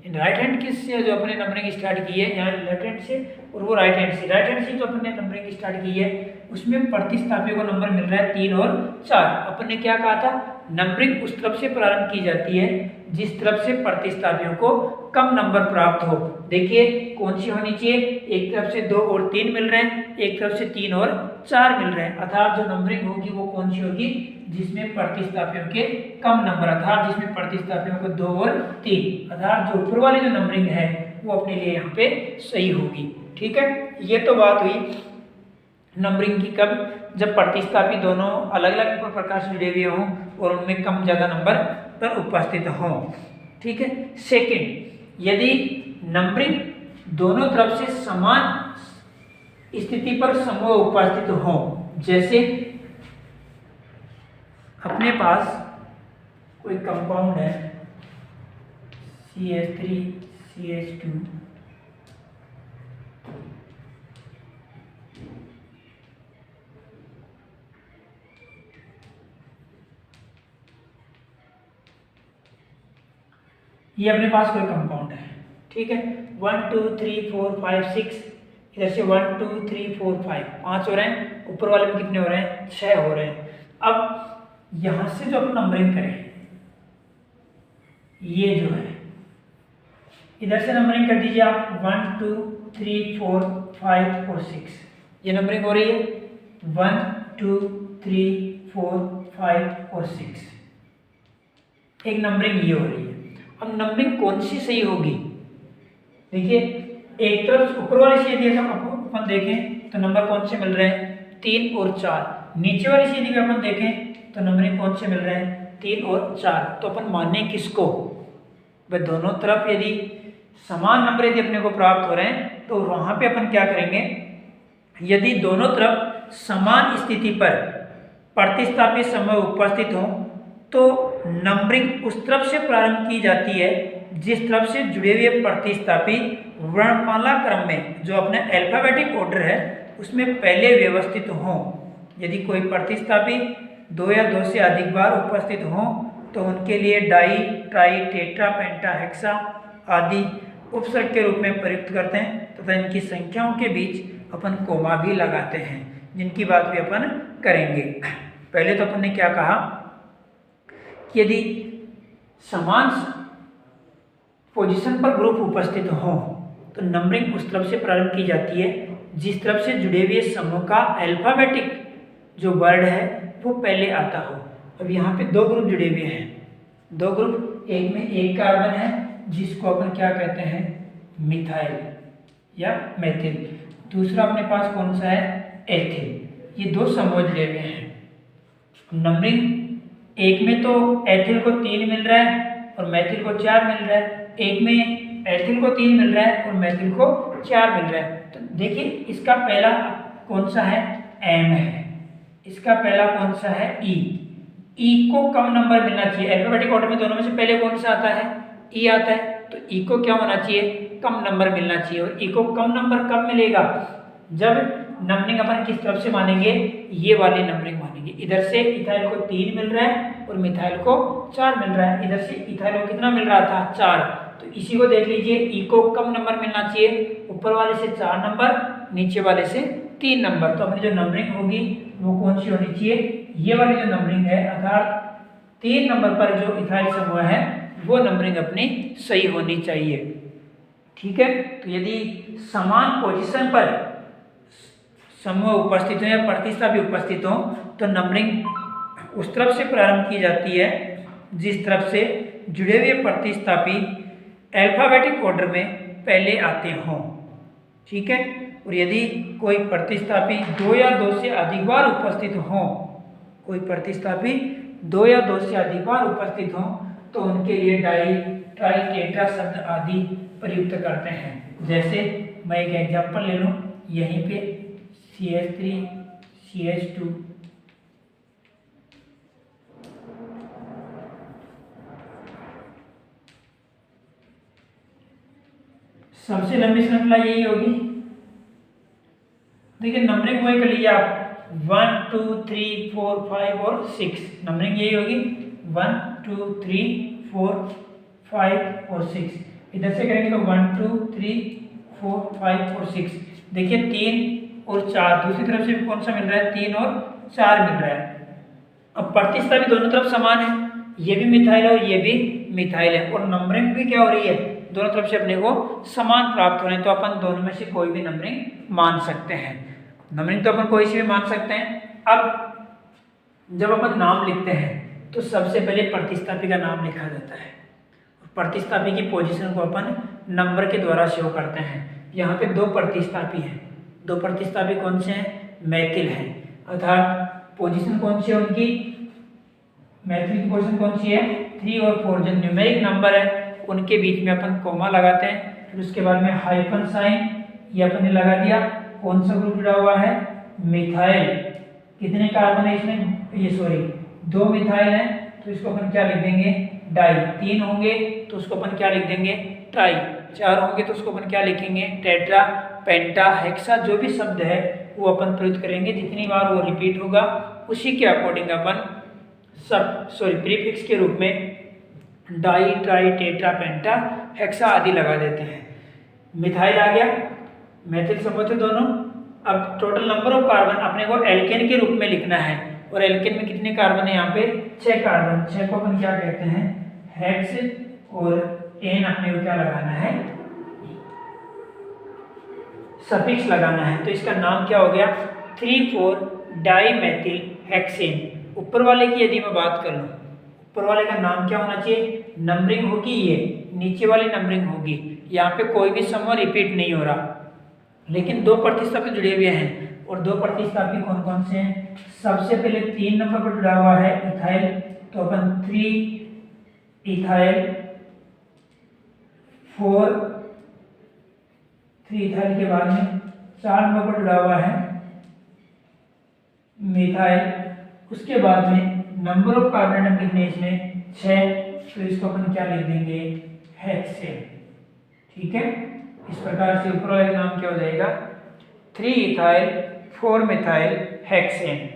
राइट हैंड किस से जो अपने नंबरिंग स्टार्ट की है, यहाँ लेफ्ट हैंड से और वो राइट हैंड से, राइट हैंड से जो अपने नंबरिंग स्टार्ट की है उसमें प्रतिस्थापियों को नंबर मिल रहा है 3 और 4। अपन ने क्या कहा था, नंबरिंग उस तरफ से प्रारंभ की जाती है जिस तरफ से प्रतिस्थापियों को कम नंबर प्राप्त हो। देखिए कौन सी होनी चाहिए, एक तरफ से 2 और 3 मिल रहे हैं, एक तरफ से 3 और 4 मिल रहे हैं, अर्थात जो नंबरिंग होगी वो कौन सी होगी, जिसमें प्रतिस्थापियों के कम नंबर, अर्थात जिसमें प्रतिस्थापियों को 2 और 3, अर्थात जो ऊपर वाली जो नंबरिंग है वो अपने लिए यहाँ पे सही होगी। ठीक है, ये तो बात हुई नंबरिंग की, कब, जब प्रतिस्थापी दोनों अलग अलग प्रकार से जुड़े हुए हों और उनमें कम ज़्यादा नंबर पर उपस्थित हों। ठीक है, सेकंड, यदि नंबरिंग दोनों तरफ से समान स्थिति पर समूह उपस्थित हो, जैसे अपने पास कोई कंपाउंड है CH3 CH2, ये अपने पास कोई कंपाउंड है। ठीक है, 1 2 3 4 5 6, इधर से 1 2 3 4 5, 5 हो रहे हैं, ऊपर वाले में कितने हो रहे हैं, 6 हो रहे हैं। अब यहां से जो अपन नंबरिंग करें, ये जो है इधर से नंबरिंग कर दीजिए आप 1 2 3 4 5 और 6, ये नंबरिंग हो रही है 1 2 3 4 5 और 6, एक नंबरिंग ये हो रही है। अब नंबरिंग कौन सी सही होगी, देखिए एक तरफ ऊपर वाली से यदि अपन देखें तो नंबर कौन से मिल रहे हैं, 3 और 4, नीचे वाली से यदि अपन देखें तो नंबरिंग कौन से मिल रहे हैं, 3 और 4। तो अपन माने किसको, भाई दोनों तरफ यदि समान नंबर यदि अपने को प्राप्त हो रहे हैं तो वहां पे अपन क्या करेंगे, यदि दोनों तरफ समान स्थिति पर प्रतिस्थापी समूह उपस्थित हो तो नंबरिंग उस तरफ से प्रारंभ की जाती है जिस तरफ से जुड़े हुए प्रतिस्थापी वर्णमाला क्रम में, जो अपने अल्फाबेटिक ऑर्डर है उसमें पहले व्यवस्थित हों। यदि कोई प्रतिस्थापी 2 या 2 से अधिक बार उपस्थित हों तो उनके लिए डाई ट्राई टेट्रा पेंटा हेक्सा आदि उपसर्ग के रूप में प्रयुक्त करते हैं तथा इनकी संख्याओं के बीच अपन कोमा भी लगाते हैं, जिनकी बात भी अपन करेंगे। पहले तो अपन ने क्या कहा कि यदि समान पोजीशन पर ग्रुप उपस्थित हो तो नंबरिंग उस तरफ से प्रारंभ की जाती है जिस तरफ से जुड़े हुए समूह का अल्फाबेटिक जो वर्ड है वो पहले आता हो। अब यहाँ पे 2 ग्रुप जुड़े हुए हैं, 2 ग्रुप, एक में एक कार्बन है जिसको अपन क्या कहते हैं, मिथाइल या मेथिल, दूसरा अपने पास कौन सा है, एथिल। ये 2 समूह जुड़े हुए हैं। नंबरिंग एक में तो एथिल को 3 मिल रहा है और मेथिल को 4 मिल रहा है, एक में एथिल को 3 मिल रहा है और मेथिल को 4 मिल रहा है। तो देखिए इसका पहला कौन सा है, एम है, इसका पहला कौन सा है, ई। ई को कम नंबर मिलना चाहिए, अल्फाबेटिक ऑर्डर में दोनों में से पहले कौन सा आता है, ई आता है, तो ई को क्या होना चाहिए, कम नंबर मिलना चाहिए। और ई को कम नंबर कब मिलेगा, जब नंबरिंग अपन किस तरफ से मानेंगे, ये वाली नंबरिंग मानेंगे। इधर से इथाइल को 3 मिल रहा है और मिथाइल को 4 मिल रहा है, इधर से इथाइल को कितना मिल रहा था, 4, तो इसी को देख लीजिए, ई को कम नंबर मिलना चाहिए, ऊपर वाले से 4 नंबर, नीचे वाले से 3 नंबर। तो अपनी जो नंबरिंग होगी वो कौन सी होनी चाहिए, ये वाली जो नंबरिंग है, अर्थात 3 नंबर पर जो इथाइल समूह है वो नंबरिंग अपनी सही होनी चाहिए। ठीक है, तो यदि समान पोजीशन पर समूह उपस्थित हो या प्रतिस्थापी उपस्थित हो तो नंबरिंग उस तरफ से प्रारंभ की जाती है जिस तरफ से जुड़े हुए प्रतिस्थापी अल्फाबेटिक ऑर्डर में पहले आते हों। ठीक है, और यदि कोई प्रतिस्थापी 2 या 2 से अधिक बार उपस्थित हों कोई प्रतिस्थापी 2 या 2 से अधिक बार उपस्थित हो तो उनके लिए डाई, ट्राई, टेट्रा शब्द आदि प्रयुक्त करते हैं। जैसे मैं एक एग्जांपल ले लूं, यहीं पे CH3 CH2 सबसे लंबी श्रृंखला यही होगी। देखिए नंबरिंग वही कर लीजिए आप, 1 2 3 4 5 और 6, नंबरिंग यही होगी 1 2 3 4 5 और 6। इधर से करेंगे तो 1 2 3 4 5 और 6। देखिए 3 और 4, दूसरी तरफ से भी कौन सा मिल रहा है, 3 और 4 मिल रहा है। अब प्रतिस्थापी दोनों तरफ समान है, ये भी मिथाइल है और ये भी मिथाइल है, और नंबरिंग भी क्या हो रही है, दोनों तरफ से अपने को समान प्राप्त हो रहे हैं। तो अपन दोनों में से कोई भी नंबरिंग मान सकते हैं। नंबरिंग तो अपन कोई सी भी मान सकते हैं। अब जब अपन नाम लिखते हैं तो सबसे पहले प्रतिस्थापी का नाम लिखा जाता है। प्रतिस्थापी की पोजीशन को अपन नंबर के द्वारा शो करते हैं। यहाँ पे 2 प्रतिस्थापी हैं। 2 प्रतिस्थापी कौन से हैं, मैथिल हैं, अर्थात पोजीशन कौन सी है उनकी, मैथिल की पोजीशन कौन सी है, 3 और 4। जो न्यूमेरिक नंबर है उनके बीच में अपन कोमा लगाते हैं, फिर उसके बाद में हाइफन साइन, ये अपन ने लगा दिया। कौन सा ग्रुप जुड़ा हुआ है, मिथाइल। कितने कार्बन है इसमें, ये सॉरी 2 मिथाइल है, तो इसको अपन क्या लिख देंगे, डाई। 3 होंगे तो उसको अपन क्या लिख देंगे, ट्राई। 4 होंगे तो उसको अपन क्या लिखेंगे, टेट्रा, पेंटा, हेक्सा। जो भी शब्द है वो अपन प्रयुक्त करेंगे, जितनी बार वो रिपीट होगा उसी के अकॉर्डिंग अपन प्रीफिक्स के रूप में डाई, ट्राई, टेट्रा, पेंटा, हेक्सा आदि लगा देते हैं। मिथाइल आ गया, मैथिल संबंध थे दोनों। अब टोटल नंबर ऑफ कार्बन अपने को एल्केन के रूप में लिखना है, और एल्केन में कितने कार्बन है, यहाँ पे 6 कार्बन। 6 को अपन क्या कहते हैं, हेक्स, और एन अपने को क्या लगाना है, सफिक्स लगाना है। तो इसका नाम क्या हो गया, 3,4 डाईमेथिल हेक्सेन। ऊपर वाले की यदि मैं बात कर लूँ, ऊपर वाले का नाम क्या होना चाहिए, नंबरिंग होगी ये, नीचे वाली नंबरिंग होगी। यहाँ पे कोई भी समूह रिपीट नहीं हो रहा, लेकिन 2 प्रतिस्थापी जुड़े हुए हैं। और 2 प्रतिस्थापी कौन कौन से हैं, सबसे पहले 3 नंबर पर जुड़ा हुआ है इथाइल, तो अपन 3 इथाइल 4, 3 इथाइल के बाद में 4 नंबर पर जुड़ा हुआ है मिथाइल। उसके बाद में नंबर ऑफ कार्बन एटम कितने इसमें, 6, तो इसको अपन क्या लिख देंगे, हेक्सेन। ठीक है, इस प्रकार से ऊपर वाले का नाम क्या हो जाएगा, 3 इथाइल 4 मिथाइल हेक्सेन।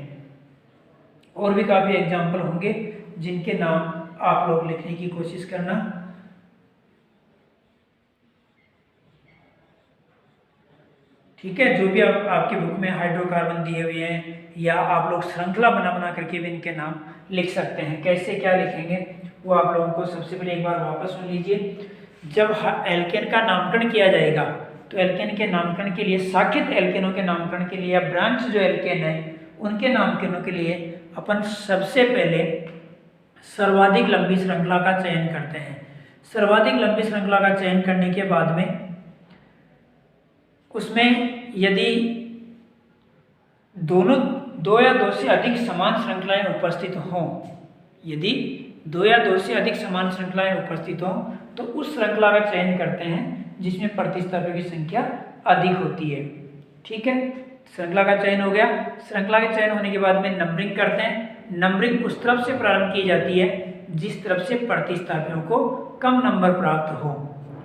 और भी काफी एग्जाम्पल होंगे जिनके नाम आप लोग लिखने की कोशिश करना। ठीक है, जो भी आपकी बुक में हाइड्रोकार्बन दिए हुए हैं, या आप लोग श्रृंखला बना बना करके भी इनके नाम लिख सकते हैं। कैसे क्या लिखेंगे वो आप लोगों को सबसे पहले एक बार वापस सुन लीजिए। जब एल्केन का नामकरण किया जाएगा तो एल्केन के नामकरण के लिए, शाखित एल्केनों के नामकरण के लिए, या ब्रांच जो एल्केन है उनके नामकरणों के लिए अपन सबसे पहले सर्वाधिक लंबी श्रृंखला का चयन करते हैं। सर्वाधिक लंबी श्रृंखला का चयन करने के बाद में उसमें यदि 2 या 2 से अधिक समान श्रृंखलाएं उपस्थित हों, यदि 2 या 2 से अधिक समान श्रृंखलाएं उपस्थित हों तो उस श्रृंखला का चयन करते हैं जिसमें प्रतिस्थापियों की संख्या अधिक होती है। ठीक है, श्रृंखला का चयन हो गया। श्रृंखला के चयन होने के बाद में नंबरिंग करते हैं। नंबरिंग उस तरफ से प्रारंभ की जाती है जिस तरफ से प्रतिस्थापियों को कम नंबर प्राप्त हो।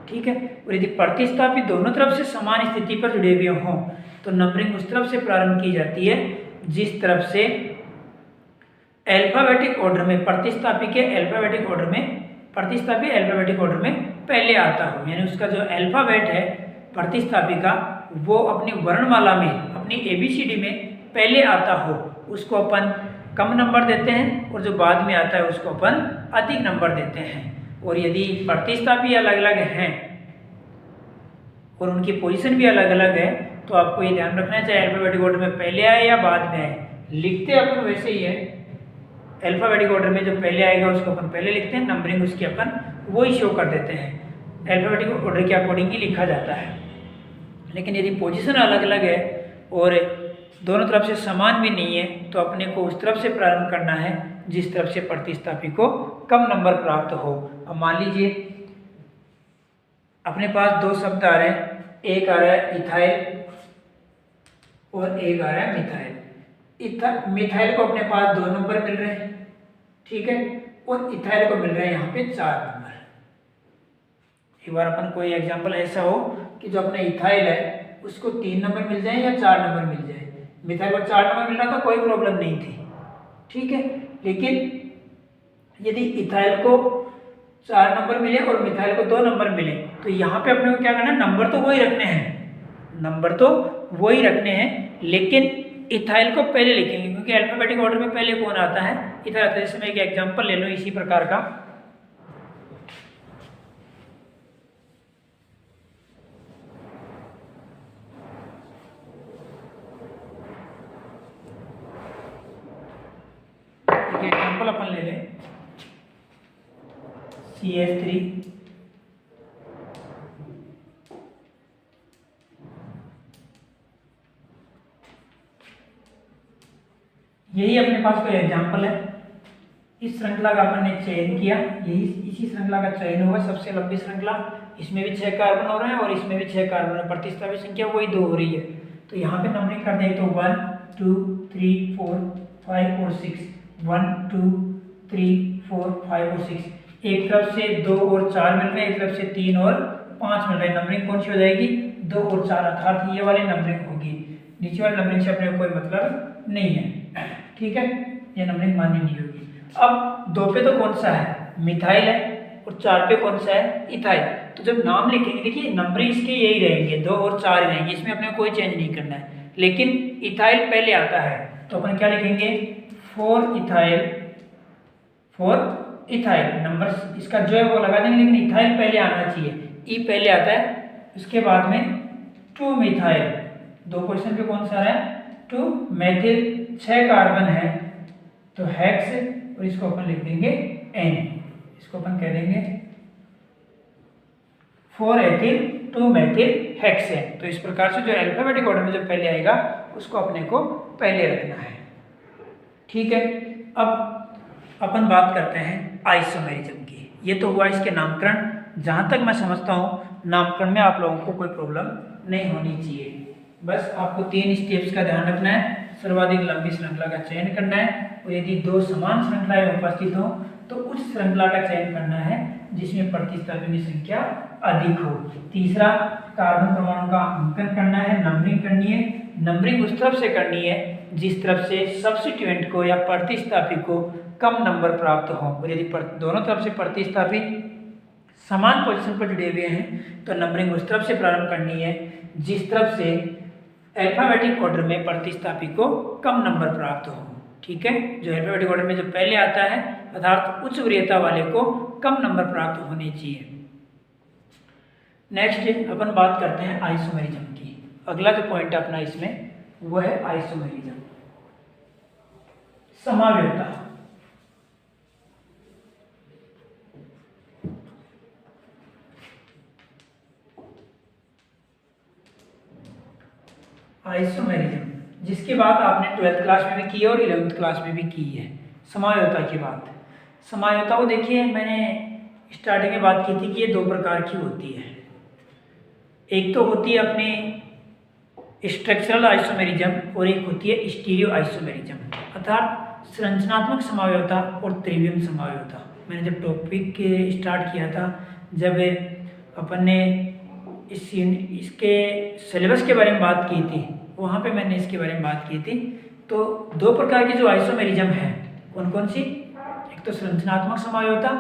ठीक है, और यदि प्रतिस्थापी दोनों तरफ से समान स्थिति पर जुड़े हुए हों तो नंबरिंग उस तरफ से प्रारंभ की जाती है जिस तरफ से अल्फाबेटिक ऑर्डर में प्रतिस्थापी के अल्फाबेटिक ऑर्डर में प्रतिस्थापी अल्फाबेटिक ऑर्डर में पहले आता हो, यानी उसका जो अल्फाबेट है प्रतिस्थापी का वो अपनी वर्णमाला में, अपनी ABCD में पहले आता हो, उसको अपन कम नंबर देते हैं, और जो बाद में आता है उसको अपन अधिक नंबर देते हैं। और यदि प्रतिस्थापी अलग अलग हैं और उनकी पोजीशन भी अलग अलग है तो आपको ये ध्यान रखना चाहिए अल्फाबेटिक ऑर्डर में पहले आए या बाद में आए। लिखते अपन वैसे ही है, अल्फाबेटिक ऑर्डर में जो पहले आएगा उसको अपन पहले लिखते हैं, नंबरिंग उसकी अपन वो ही शो कर देते हैं। अल्फाबेटिक ऑर्डर के अकॉर्डिंग ही लिखा जाता है। लेकिन यदि पोजीशन अलग अलग है और दोनों तरफ से समान भी नहीं है तो अपने को उस तरफ से प्रारंभ करना है जिस तरफ से प्रतिस्थापी को कम नंबर प्राप्त हो। अब मान लीजिए अपने पास दो शब्द आ रहे हैं, एक आ रहा है इथाइल और एक आ रहा है मिथाइल। मिथाइल को अपने पास 2 नंबर मिल रहे हैं, ठीक है, और इथाइल को मिल रहे हैं यहाँ पे 4 नंबर। एक बार अपन कोई एग्जांपल ऐसा हो कि जो अपने इथाइल है उसको 3 नंबर मिल जाए या 4 नंबर मिल जाए। मिथाइल को 4 नंबर मिल रहा था, कोई प्रॉब्लम नहीं थी, ठीक है, लेकिन यदि इथाइल को 4 नंबर मिले और मिथाइल को 2 नंबर मिले तो यहाँ पे अपने को क्या करना है, नंबर तो वही रखने हैं, नंबर तो वही रखने हैं, लेकिन इथाइल को पहले लिखेंगे क्योंकि अल्फाबेटिक ऑर्डर में पहले कौन आता है, इथाइल आता है। जैसे मैं एक एग्जांपल ले लूँ इसी प्रकार का, एग्जांपल अपन ले लें CH3 यही अपने पास कोई एग्जांपल है। इस श्रृंखला का अपन ने चयन किया, यही इसी श्रृंखला का चयन हुआ, सबसे लंबी श्रृंखला, इसमें भी 6 कार्बन हो रहे हैं और इसमें भी 6 कार्बन है, प्रतिस्थापी संख्या वही 2 हो रही है। तो यहाँ पे नंबरिंग कर दें तो 1 2 3 4 5 और 6, 1 2 3 4 5 और 6, एक तरफ से 2 और 4 मिल रहे हैं, एक तरफ से 3 और 5 मिल रहे हैं। नंबरिंग कौन सी हो जाएगी, 2 और 4, अर्थात ये वाली नंबरिंग होगी। नीचे वाली नंबरिंग से अपने कोई मतलब नहीं है, ठीक है, ये नंबरिंग मान्य नहीं होगी। अब 2 पे तो कौन सा है, मिथाइल है, और 4 पे कौन सा है, इथाइल। तो जब नाम लिखेंगे देखिए नंबरिंग इसके यही रहेंगे, 2 और 4 ही रहेंगे, इसमें अपने कोई चेंज नहीं करना है। लेकिन इथाइल पहले आता है तो अपन क्या लिखेंगे, 4 इथाइल नंबर इसका जो है वो लगा देंगे, लेकिन इथाइल पहले आना चाहिए, ई पहले आता है। उसके बाद में 2 मिथाइल, 2 क्वेश्चन पे कौन सा आ रहा है, 2 मेथिल, 6 कार्बन है तो हेक्स, और इसको अपन लिख देंगे N, इसको अपन कह देंगे 4 एथिल 2 मेथिल हेक्सेन। तो इस प्रकार से जो अल्फाबेटिक ऑर्डर में जो पहले आएगा उसको अपने को पहले रखना है, ठीक है। अब अपन बात करते हैं आइसोमेरिज्म की। ये तो हुआ इसके नामकरण, जहाँ तक मैं समझता हूँ नामकरण में आप लोगों को कोई प्रॉब्लम नहीं होनी चाहिए। बस आपको 3 स्टेप्स का ध्यान रखना है, सर्वाधिक लंबी श्रृंखला का चयन करना है, और यदि 2 समान श्रृंखलाएं उपस्थित हो तो उस श्रृंखला का चयन करना है जिसमें प्रतिस्थापी की संख्या अधिक हो। तीसरा, कार्बन परमाणु का अंकन करना है, नंबरिंग करनी है। नंबरिंग उस तरफ से करनी है जिस तरफ से सब्स्टिट्यूएंट को या प्रतिस्थापी को कम नंबर प्राप्त हो, और यदि दोनों तरफ से प्रतिस्थापी समान पोजीशन पर जुड़े हुए हैं तो नंबरिंग उस तरफ से प्रारंभ करनी है जिस तरफ से अल्फाबेटिक ऑर्डर में प्रतिस्थापी को कम नंबर प्राप्त हो, ठीक है। जो अल्फाबेटिक ऑर्डर में जो पहले आता है अर्थात उच्च वरीयता वाले को कम नंबर प्राप्त होने चाहिए। नेक्स्ट अपन बात करते हैं आइसोमेरिज्म की। अगला जो पॉइंट अपना इसमें वो है आइसोमेरिज्म, समावयवता। आइसोमेरिज्म जिसकी बात आपने 12th क्लास में भी की है और 11th क्लास में भी की है, समावयवता की बात। समावयवता को देखिए मैंने स्टार्टिंग में बात की थी कि ये 2 प्रकार की होती है। एक तो होती है अपने स्ट्रक्चरल आइसोमेरिज्म और एक होती है स्टीरियो आइसोमेरिज्म, अर्थात संरचनात्मक समावयवता और त्रिविम समावयवता। मैंने जब टॉपिक स्टार्ट किया था, जब अपन ने इसके सिलेबस के बारे में बात की थी, वहाँ पे मैंने इसके बारे में बात की थी। तो 2 प्रकार की जो आइसोमेरिज्म है कौन कौन सी, एक तो संरचनात्मक समावयवता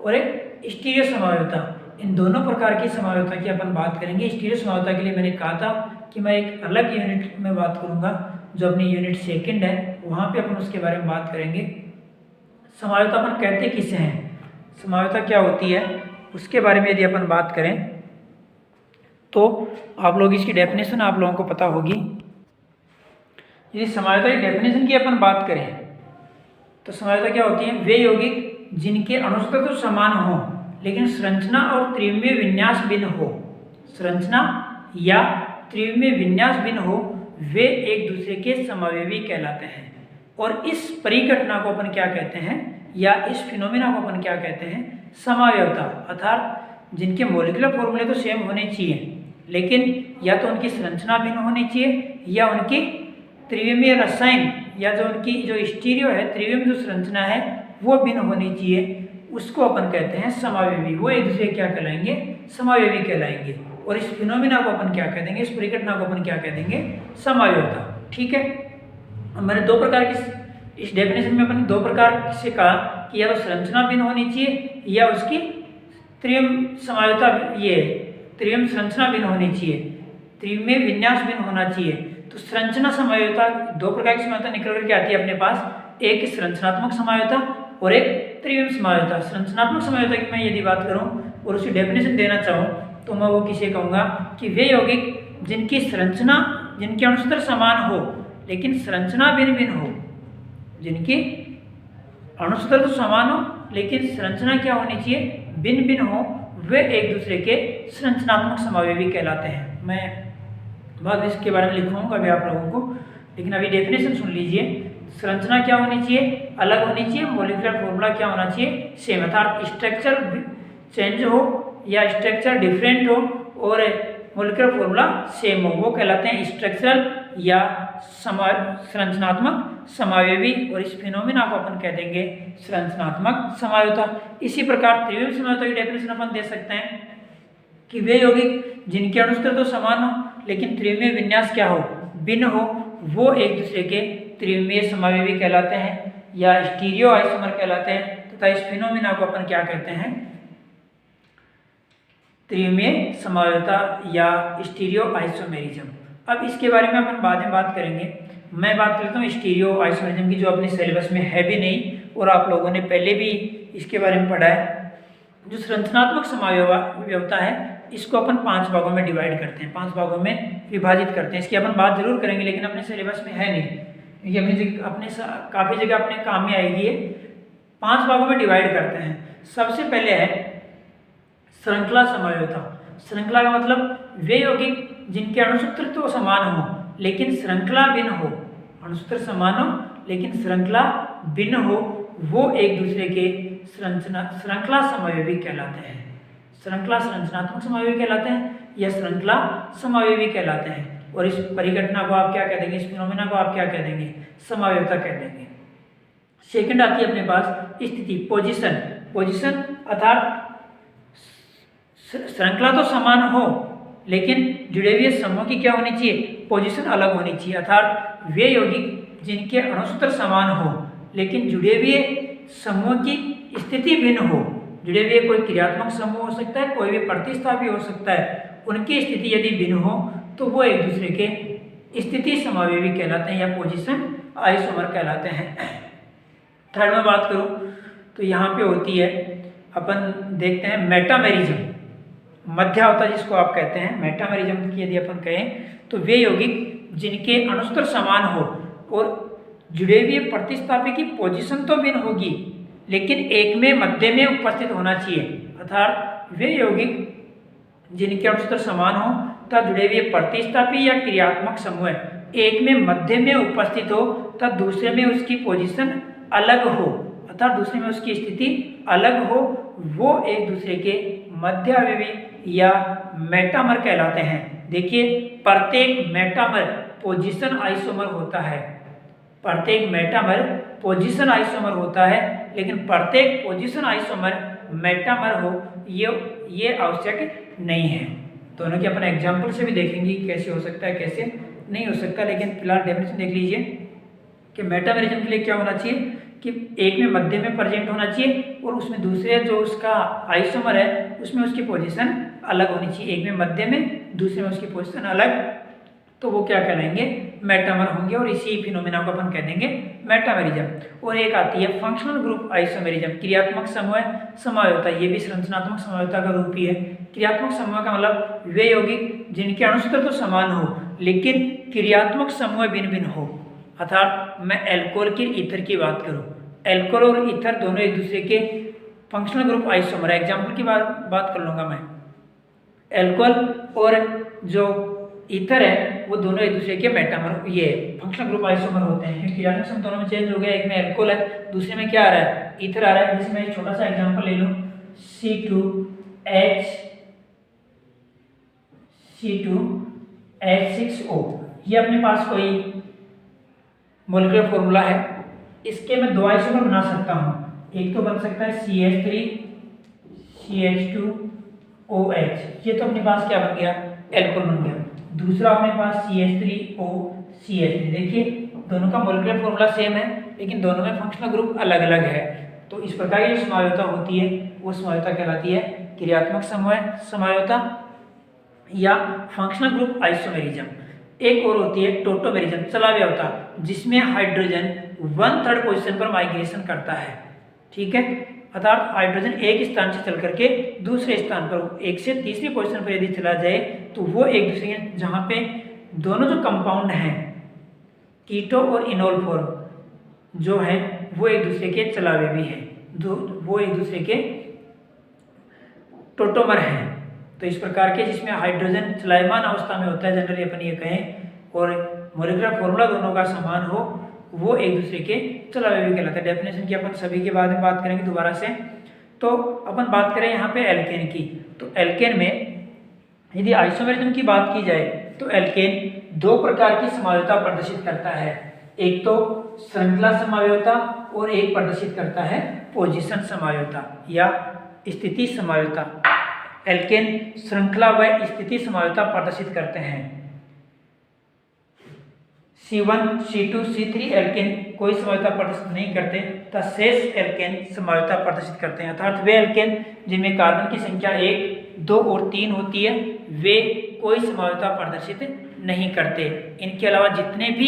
और एक स्टीरियो समावयवता। इन दोनों प्रकार की समावयवता की अपन बात करेंगे। स्टीरियो समावयवता के लिए मैंने कहा था कि मैं एक अलग यूनिट में बात करूँगा, जो अपनी यूनिट 2 है, वहाँ पे अपन उसके बारे में बात करेंगे। समावयवता अपन कहते किसे हैं, समावयवता क्या होती है, उसके बारे में यदि अपन बात करें तो आप लोग इसकी डेफिनेशन आप लोगों को पता होगी। यदि समावयवता की डेफिनेशन की अपन बात करें तो समावयवता क्या होती है, वे यौगिक जिनके अणुस्तर तो समान हो लेकिन संरचना और त्रिविमीय विन्यास भिन्न हो, संरचना या त्रिविमीय विन्यास भिन्न हो, वे एक दूसरे के समावयवी कहलाते हैं। और इस परिघटना को अपन क्या कहते हैं, या इस फिनोमिना को अपन क्या कहते हैं, समावयवता। अर्थात जिनके मॉलिक्यूलर फॉर्मूले तो सेम होने चाहिए, लेकिन या तो उनकी संरचना भिन्न होनी चाहिए, या उनकी त्रिविमीय रसायन या जो उनकी जो स्टीरियो है, त्रिविम जो संरचना है वो भिन्न होनी चाहिए, उसको अपन कहते हैं समावयवी। वो एक दूसरे क्या कहलाएंगे, समावयवी कहलाएंगे। और इस फिनोमिना को अपन क्या कह देंगे, इस परिघटना को अपन क्या कह देंगे, समावयवता। ठीक है, मैंने दो प्रकार की इस डेफिनेशन में अपन दो प्रकार से कहा कि या तो संरचना भिन्न होनी चाहिए या उसकी त्रिविम समावयवता, ये त्रिविम संरचना भिन्न होनी चाहिए, त्रिविमीय विन्यास भिन्न होना चाहिए। तो संरचना समावयवता दो प्रकार की समावयवता निकल करके आती है अपने पास, एक संरचनात्मक समावयवता और एक त्रिविम समावयवता। संरचनात्मक समावयवता की मैं यदि बात करूं और उसकी डेफिनेशन देना चाहूं तो मैं वो किसे कहूँगा कि वे यौगिक जिनकी संरचना, जिनके अणुसूत्र समान हो लेकिन संरचना भिन्न भिन्न हो, जिनकी अणुसूत्र तो समान हो लेकिन संरचना क्या होनी चाहिए, भिन्न भिन्न हो, वे एक दूसरे के संरचनात्मक समावयवी कहलाते हैं। मैं बाद में इसके बारे में लिखूंगा अभी आप लोगों को, लेकिन अभी डेफिनेशन सुन लीजिए। संरचना क्या होनी चाहिए, अलग होनी चाहिए, मॉलिक्यूलर फॉर्मूला क्या होना चाहिए, सेम। अर्थात स्ट्रक्चर चेंज हो या स्ट्रक्चर डिफरेंट हो और मॉलिक्यूलर फॉर्मूला सेम हो, वो कहलाते हैं स्ट्रक्चरल या संरचनात्मक समावयवी। और इस फिनोमिना को अपन कह देंगे संरचनात्मक समावयवता। इसी प्रकार त्रिविम समावयवता की डेफिनेशन अपन दे सकते हैं कि वे यौगिक जिनके अणुसूत्र तो समान हो लेकिन त्रिविमीय विन्यास क्या हो, भिन्न हो, वो एक दूसरे के त्रिविमीय समावयवी कहलाते हैं या स्टीरियो आइसोमर कहलाते हैं। तथा इस फिनोमिना को अपन क्या कहते हैं, त्रिविमीय समावयवता या स्टीरियो आइसोमेरिज्म। अब इसके बारे में अपन बाद में बात करेंगे। मैं बात करता हूँ स्टीरियो आइसोमेरिज्म की, जो अपने सिलेबस में है भी नहीं और आप लोगों ने पहले भी इसके बारे में पढ़ा है। जो संरचनात्मक समावयवता है इसको अपन 5 भागों में डिवाइड करते हैं, 5 भागों में विभाजित करते हैं। इसकी अपन बात जरूर करेंगे लेकिन अपने सिलेबस में है नहीं, ये अपने काफ़ी जगह अपने काम में आएगी। ये 5 भागों में डिवाइड करते हैं। सबसे पहले है श्रृंखला समावयवता। श्रृंखला का मतलब वे यौगिक जिनके अणुसूत्र तो समान हो लेकिन श्रृंखला भिन्न हो, अणुसूत्र समान हो लेकिन श्रृंखला भिन्न हो, वो एक दूसरे के श्रृंखला समावयवी कहलाते हैं। श्रृंखला संरचनात्मक समावयवी कहलाते हैं या श्रृंखला समावयवी कहलाते हैं। और इस परिघटना को आप क्या कह देंगे, इस फिनोमिना को आप क्या कह देंगे, समावयवता कह देंगे। सेकंड आती है अपने पास स्थिति, पोजीशन। पोजीशन अर्थात श्रृंखला तो समान हो लेकिन जुड़े हुए समूह की क्या होनी चाहिए, पोजीशन अलग होनी चाहिए। अर्थात वे यौगिक जिनके अणुसूत्र समान हो लेकिन जुड़े हुए समूह की स्थिति भिन्न हो, जुड़े हुए कोई क्रियात्मक समूह हो सकता है, कोई भी प्रतिस्थापी हो सकता है, उनकी स्थिति यदि भिन्न हो तो वो एक दूसरे के स्थिति समावयवी कहलाते हैं या पोजीशन आइसोमर कहलाते हैं। थर्ड में बात करूं तो यहाँ पे होती है, अपन देखते हैं मेटामेरिज्म, मध्यावता जिसको आप कहते हैं। मेटामेरिज्म की यदि अपन कहें तो वे यौगिक जिनके अणुसूत्र समान हो और जुड़े हुए प्रतिस्थापी की पोजीशन तो भिन्न होगी लेकिन एक में मध्य में उपस्थित होना चाहिए। अर्थात वे यौगिक जिनके अणुसूत्र समान हो तथा जुड़े हुए प्रतिस्थापी या क्रियात्मक समूह एक में मध्य में उपस्थित हो तथा दूसरे में उसकी पोजीशन अलग हो, अर्थात दूसरे में उसकी स्थिति अलग हो, वो एक दूसरे के मध्यावयवी या मेटामर कहलाते हैं। देखिए, प्रत्येक मेटामर पोजीशन आइसोमर होता है, प्रत्येक मेटामर पोजीशन आइसोमर होता है, लेकिन प्रत्येक पोजीशन आइसोमर मेटामर हो ये आवश्यक नहीं है। दोनों के अपन एग्जाम्पल से भी देखेंगे कैसे हो सकता है कैसे नहीं हो सकता, लेकिन फिलहाल डेफिनेशन देख लीजिए कि मेटामेरिज्म के लिए क्या होना चाहिए कि एक में मध्य में प्रेजेंट होना चाहिए और उसमें दूसरे जो उसका आइसोमर है उसमें उसकी पोजीशन अलग होनी चाहिए, एक में मध्य में दूसरे में उसकी पोजीशन अलग, तो वो क्या कहलाएंगे, मेटामर होंगे। और इसी फिनोमिना को अपन कह देंगे मेटामेरिज्म। और एक आती है फंक्शनल ग्रुप आइसोमेरिज्म, क्रियात्मक समूह समावयवता, ये भी संरचनात्मक समावयवता का रूप ही है। क्रियात्मक समूह का मतलब वे यौगिक जिनके अणुसूत्र तो समान हो लेकिन क्रियात्मक समूह भिन्न भिन्न हो। अर्थात मैं एल्कोहल की ईथर की बात करूँ, एल्कोहल और ईथर दोनों एक दूसरे के फंक्शनल ग्रुप आइसोमर है। एग्जाम्पल की बात कर लूँगा मैं, एल्कोहल और जो ईथर है वो दोनों एक दूसरे के मेटामर ये फंक्शनल ग्रुप आइसोमर होते हैं, क्योंकि क्रियात्मक समूह दोनों में चेंज हो गया, एक में एल्कोहल है दूसरे में क्या आ रहा है ईथर आ रहा है। जैसे मैं एक छोटा सा एग्जांपल ले लूं C2H6O, ये अपने पास कोई मोलिकुलर फॉर्मूला है, इसके मैं दो आइसोमर बना सकता हूँ। एक तो बन सकता है CH3CH2OH, ये तो अपने पास क्या बन गया एल्कोहल बन गया। दूसरा अपने पास CH3OCH3, देखिए दोनों का मोलिकुलर फॉर्मूला सेम है लेकिन दोनों में फंक्शनल ग्रुप अलग अलग है। तो इस प्रकार की जो समायोता होती है वो समायोता कहलाती है क्रियात्मक समायोता या फंक्शनल ग्रुप आइसोमेरिज्म। एक और होती है टोटोमेरिज्म, चलाव्ययता, जिसमें हाइड्रोजन 1/3 पोजीशन पर माइग्रेशन करता है। ठीक है, अर्थात हाइड्रोजन एक स्थान से चल करके दूसरे स्थान पर एक से तीसरी पोजीशन पर यदि चला जाए तो वो एक दूसरे के, जहाँ पे दोनों जो कंपाउंड हैं कीटो और इनोल फॉर्म जो है वो एक दूसरे के चलावेवी हैं, वो एक दूसरे के टोटोमर हैं। तो इस प्रकार के जिसमें हाइड्रोजन चलायमान अवस्था में होता है जनरली अपन ये कहें, और मोलिकुलर फॉर्मूला दोनों का समान हो, वो एक दूसरे के चलावेवी कहलाता है। डेफिनेशन की अपन सभी के बाद में बात करेंगे दोबारा से। तो अपन बात करें यहाँ पे एल्केन की, तो एल्केन में यदि आइसोमेरिज्म की बात की जाए तो एल्केन दो प्रकार की समायोता प्रदर्शित करता है, एक तो श्रृंखला समायोता और एक प्रदर्शित करता है पोजीशन समायोता या स्थिति समायोता। एल्केन श्रृंखला व स्थिति समायोता प्रदर्शित करते हैं। C1, C2, C3 एल्केन कोई समायोता प्रदर्शित नहीं करते तथा शेष एल्केन समायोता प्रदर्शित करते हैं, अर्थात वे एल्केन जिनमें कार्बन की संख्या 1, 2 और 3 होती है वे कोई समायोता प्रदर्शित नहीं करते। इनके अलावा जितने भी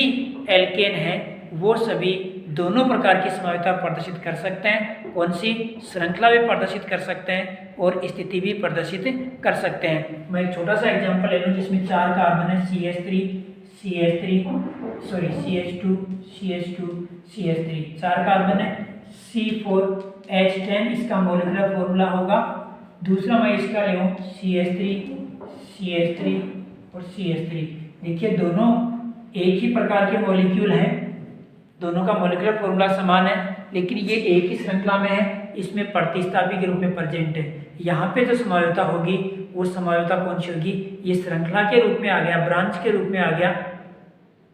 एल्केन हैं वो सभी दोनों प्रकार की समायोता प्रदर्शित कर सकते हैं। कौन सी? श्रृंखला भी प्रदर्शित कर सकते हैं और स्थिति भी प्रदर्शित कर सकते हैं। मैं एक छोटा सा एग्जांपल ले लूँ जिसमें 4 कार्बन है, CH2, CH3, 4 कार्बन है, C4H10 इसका मोलिकुलर फॉर्मूला होगा। दूसरा मैं इसका ले CH3 और CH3, देखिए दोनों एक ही प्रकार के मॉलिक्यूल हैं, दोनों का मोलिकुलर फॉर्मूला समान है, लेकिन ये एक ही श्रृंखला में है, इसमें प्रतिस्थापी के रूप में प्रेजेंट है। यहाँ पे जो समायोता होगी वो समायोता कौन सी होगी? ये श्रृंखला के रूप में आ गया, ब्रांच के रूप में आ गया,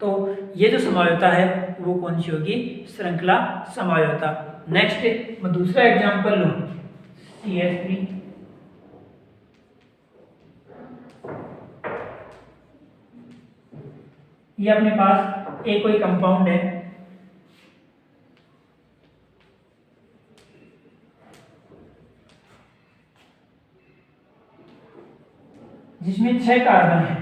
तो ये जो समायोता है वो कौन सी होगी? श्रृंखला समायोता। नेक्स्ट मैं दूसरा एग्जांपल लूँ, CH3, ये अपने पास एक कोई कंपाउंड है, जिसमें 6 कार्बन है,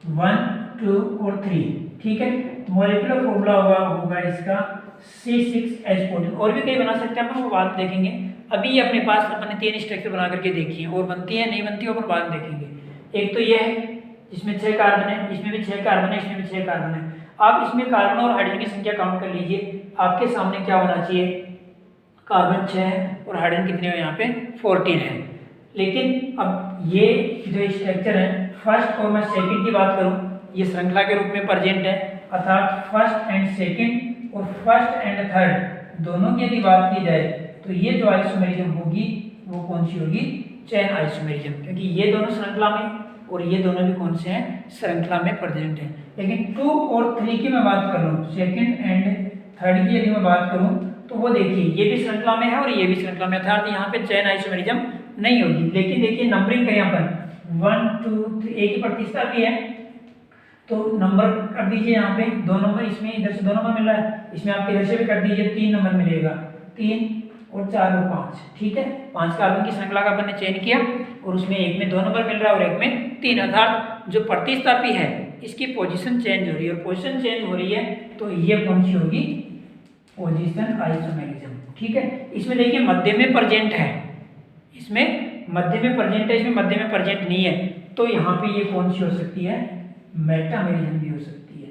1, 2 और 3। ठीक है, मॉलिक्यूलर फॉर्मूला होगा इसका C6H14, और भी कई बना सकते हैं, अपन वो बाद में देखेंगे। अभी ये अपने पास अपन ने 3 स्ट्रक्चर बना करके देखी है, और बनती है नहीं बनती है अपन बाद में देखेंगे। एक तो ये है जिसमें 6 कार्बन है, इसमें भी 6 कार्बन है, इसमें भी 6 कार्बन है। आप इसमें कार्बन और हाइड्रोजन की संख्या काउंट कर लीजिए, आपके सामने क्या होना चाहिए? कार्बन 6 है और हाइड्रोजन कितने हैं? यहाँ पे 14 है। लेकिन अब ये जो स्ट्रक्चर है, फर्स्ट और मैं सेकंड की बात करूं, ये श्रृंखला के रूप में प्रेजेंट है, अर्थात फर्स्ट एंड सेकंड और फर्स्ट एंड थर्ड दोनों की यदि बात की जाए तो ये जो आइसोमेरिज्म होगी वो कौन सी होगी? चेन आइसोमेरिज्म, क्योंकि ये दोनों श्रृंखला में और ये दोनों भी कौन से हैं? श्रृंखला में प्रेजेंट है। लेकिन 2 और 3 की मैं बात करूं, सेकंड एंड थर्ड की यदि मैं बात करूं तो वो देखिए ये भी श्रृंखला में है और ये भी श्रृंखला में, अर्थात यहाँ पे चेन आइसोमेरिज्म नहीं होगी। लेकिन देखिए नंबरिंग करें अपन, 1, 2, 3, एक ही प्रतिस्थापी है तो नंबर कर दीजिए यहाँ पे 2 नंबर, इसमें इधर से 2 नंबर मिल रहा है, इसमें आप इधर से भी कर दीजिए 3 नंबर मिलेगा, 3 और 4 और 5। ठीक है, 5 कार्बन की श्रृंखला का अपन ने चयन किया और उसमें एक में 2 नंबर मिल रहा है और एक में 3, अर्थात जो प्रतिस्थापी है इसकी पोजीशन चेंज हो रही है, और पोजीशन चेंज हो रही है तो ये कौन सी होगी? Position isomerism. ठीक है, इसमें देखिए मध्य में प्रेजेंट है, इसमें मध्य में प्रेजेंट है, इसमें मध्य में प्रेजेंट नहीं है, तो यहाँ पे ये कौन सी हो सकती है? मेटामेरिज्म भी हो सकती है।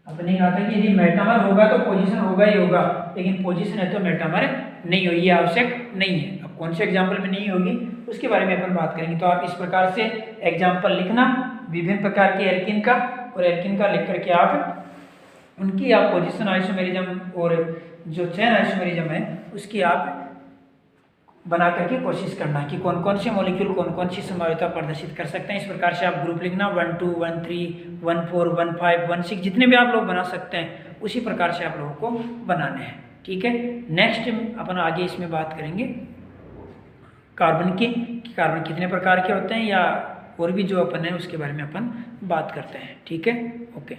अपने कहा था कि यदि मेटामर होगा तो पोजीशन होगा ही होगा, लेकिन पोजीशन एटोमेटामर नहीं होगी, ये आवश्यक नहीं है। अब कौन से एग्जाम्पल में नहीं होगी उसके बारे में अपन बात करेंगे। तो आप इस प्रकार से एग्जाम्पल लिखना विभिन्न प्रकार के एल्किन का, और एल्किन का लिख करके आप उनकी आप पोजीशन आइसोमेरिज्म और जो चेन आइसोमेरिज्म है उसकी आप बना करके कोशिश करना कि कौन कौन से मॉलिक्यूल कौन कौन सी संभाव्यता प्रदर्शित कर सकते हैं। इस प्रकार से आप ग्रुप लिखना 1 2 1 3 1 4 1 5 1 6 जितने भी आप लोग बना सकते हैं उसी प्रकार से आप लोगों को बनाने हैं। ठीक है, नेक्स्ट अपन आगे इसमें बात करेंगे कार्बन की, कि कार्बन कितने प्रकार के होते हैं, या और भी जो अपन है उसके बारे में अपन बात करते हैं। ठीक है, ओके।